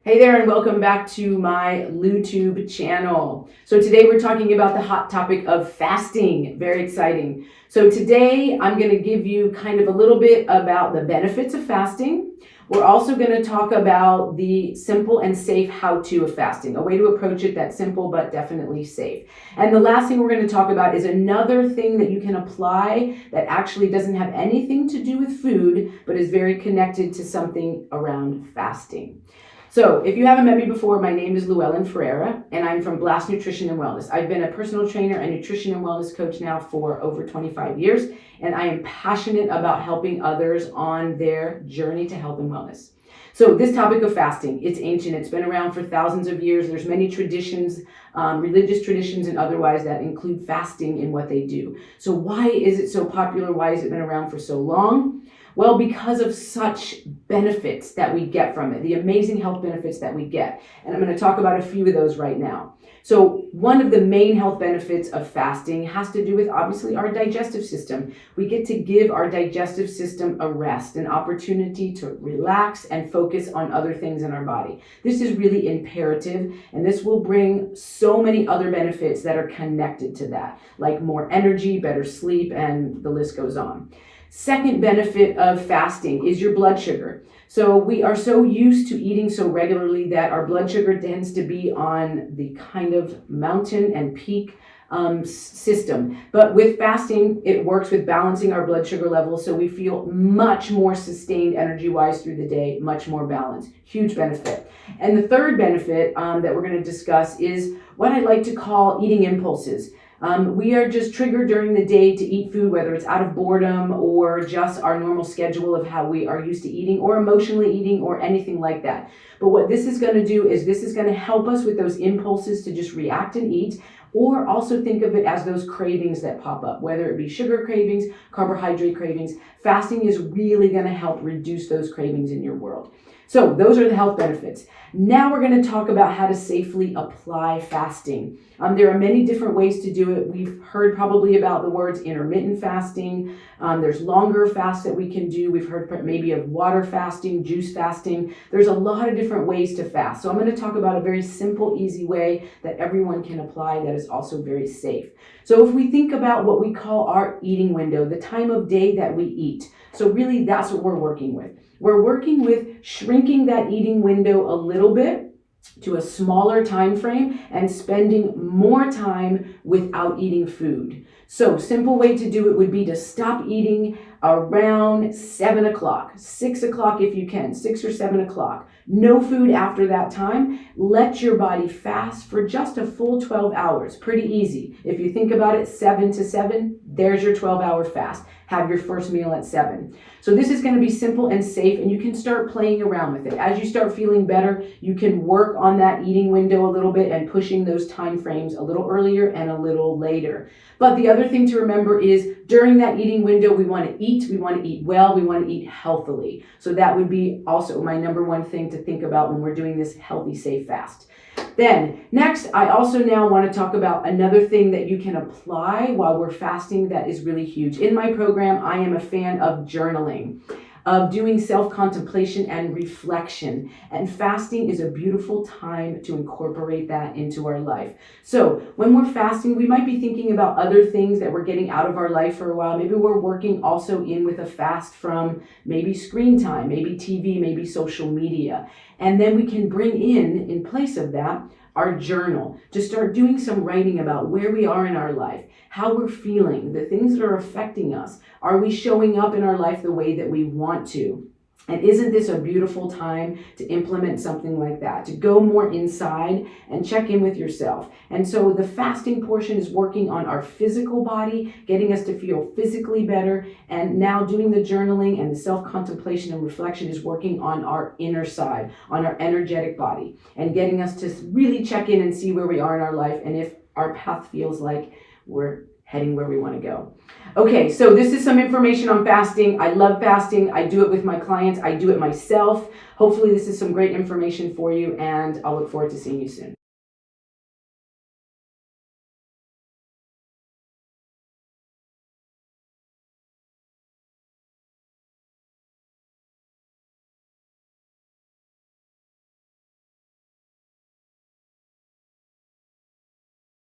Hey there, and welcome back to my YouTube channel. So today we're talking about the hot topic of fasting. Very exciting. So today I'm going to give you kind of a little bit about the benefits of fasting. We're also going to talk about the simple and safe how-to of fasting, a way to approach it that's simple but definitely safe. And the last thing we're going to talk about is another thing that you can apply that actually doesn't have anything to do with food, but is very connected to something around fasting. So if you haven't met me before, my name is Llewellyn Ferreira, and I'm from Blast Nutrition and Wellness. I've been a personal trainer and nutrition and wellness coach now for over 25 years, and I am passionate about helping others on their journey to health and wellness. So this topic of fasting, it's ancient. It's been around for thousands of years. There's many traditions, religious traditions and otherwise, that include fasting in what they do. So why is it so popular? Why has it been around for so long? Well, because of such benefits that we get from it, the amazing health benefits that we get. And I'm going to talk about a few of those right now. So one of the main health benefits of fasting has to do with, obviously, our digestive system. We get to give our digestive system a rest, an opportunity to relax and focus on other things in our body. This is really imperative, and this will bring so many other benefits that are connected to that, like more energy, better sleep, and the list goes on. Second benefit of fasting is your blood sugar. So we are so used to eating so regularly that our blood sugar tends to be on the kind of mountain and peak system. But with fasting, it works with balancing our blood sugar levels, so we feel much more sustained energy-wise through the day, much more balanced. Huge benefit. And the third benefit that we're going to discuss is what I like to call eating impulses. We are just triggered during the day to eat food, whether it's out of boredom or just our normal schedule of how we are used to eating or emotionally eating or anything like that. But what this is going to do is this is going to help us with those impulses to just react and eat, or also think of it as those cravings that pop up, whether it be sugar cravings, carbohydrate cravings. Fasting is really going to help reduce those cravings in your world. So those are the health benefits. Now we're going to talk about how to safely apply fasting. There are many different ways to do it. We've heard probably about the words intermittent fasting. There's longer fasts that we can do. We've heard maybe of water fasting, juice fasting. There's a lot of different ways to fast. So I'm going to talk about a very simple, easy way that everyone can apply that is also very safe. So if we think about what we call our eating window, the time of day that we eat. So really that's what we're working with. We're working with shrinking that eating window a little bit to a smaller time frame and spending more time without eating food. So simple way to do it would be to stop eating around 7 o'clock, 6 o'clock if you can, 6 or 7 o'clock. No food after that time. Let your body fast for just a full 12 hours. Pretty easy. If you think about it, 7 to 7, there's your 12-hour fast. Have your first meal at 7. So this is going to be simple and safe, and you can start playing around with it. As you start feeling better, you can work on that eating window a little bit and pushing those time frames a little earlier and a little later. But the other thing to remember is during that eating window, we want to eat well, we want to eat healthily. So that would be also my number one thing to think about when we're doing this healthy, safe fast. Then next, I also now want to talk about another thing that you can apply while we're fasting that is really huge. In my program, I am a fan of journaling, of doing self-contemplation and reflection. And fasting is a beautiful time to incorporate that into our life. So when we're fasting, we might be thinking about other things that we're getting out of our life for a while. Maybe we're working also in with a fast from maybe screen time, maybe TV, maybe social media. And then we can bring in place of that, our journal, to start doing some writing about where we are in our life, how we're feeling, the things that are affecting us. Are we showing up in our life the way that we want to? And isn't this a beautiful time to implement something like that, to go more inside and check in with yourself? And so the fasting portion is working on our physical body, getting us to feel physically better. And now doing the journaling and the self-contemplation and reflection is working on our inner side, on our energetic body, and getting us to really check in and see where we are in our life and if our path feels like we're heading where we want to go. Okay, so this is some information on fasting. I love fasting. I do it with my clients. I do it myself. Hopefully this is some great information for you, and I'll look forward to seeing you soon.